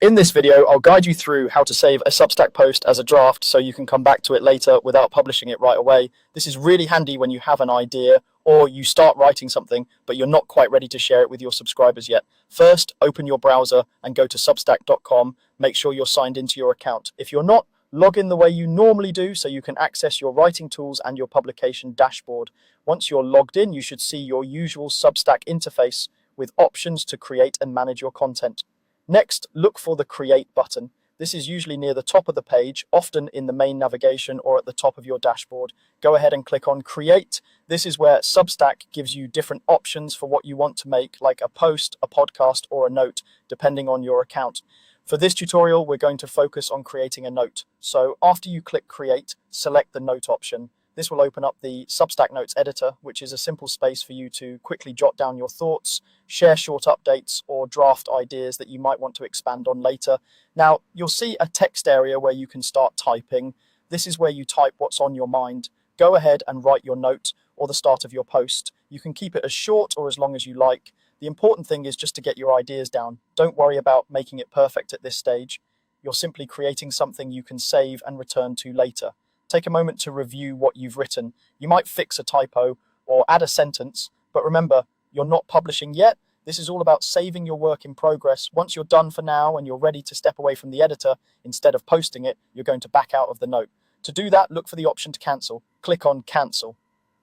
In this video, I'll guide you through how to save a Substack post as a draft so you can come back to it later without publishing it right away. This is really handy when you have an idea or you start writing something, but you're not quite ready to share it with your subscribers yet. First, open your browser and go to substack.com. Make sure you're signed into your account. If you're not, log in the way you normally do so you can access your writing tools and your publication dashboard. Once you're logged in, you should see your usual Substack interface with options to create and manage your content. Next, look for the Create button. This is usually near the top of the page, often in the main navigation or at the top of your dashboard. Go ahead and click on Create. This is where Substack gives you different options for what you want to make, like a post, a podcast, or a note, depending on your account. For this tutorial, we're going to focus on creating a note. So after you click Create, select the Note option. This will open up the Substack Notes editor, which is a simple space for you to quickly jot down your thoughts, share short updates, or draft ideas that you might want to expand on later. Now, you'll see a text area where you can start typing. This is where you type what's on your mind. Go ahead and write your note or the start of your post. You can keep it as short or as long as you like. The important thing is just to get your ideas down. Don't worry about making it perfect at this stage. You're simply creating something you can save and return to later. Take a moment to review what you've written. You might fix a typo or add a sentence, but remember, you're not publishing yet. This is all about saving your work in progress. Once you're done for now and you're ready to step away from the editor, instead of posting it, you're going to back out of the note. To do that, look for the option to cancel. Click on Cancel.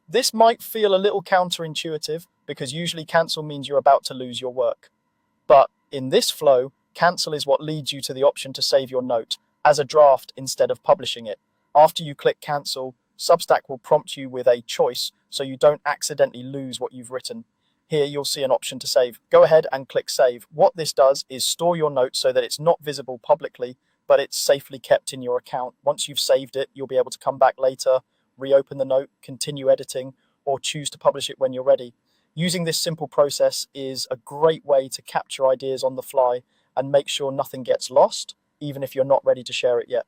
This might feel a little counterintuitive because usually cancel means you're about to lose your work. But in this flow, cancel is what leads you to the option to save your note as a draft instead of publishing it. After you click Cancel, Substack will prompt you with a choice so you don't accidentally lose what you've written. Here you'll see an option to save. Go ahead and click Save. What this does is store your note so that it's not visible publicly, but it's safely kept in your account. Once you've saved it, you'll be able to come back later, reopen the note, continue editing, or choose to publish it when you're ready. Using this simple process is a great way to capture ideas on the fly and make sure nothing gets lost, even if you're not ready to share it yet.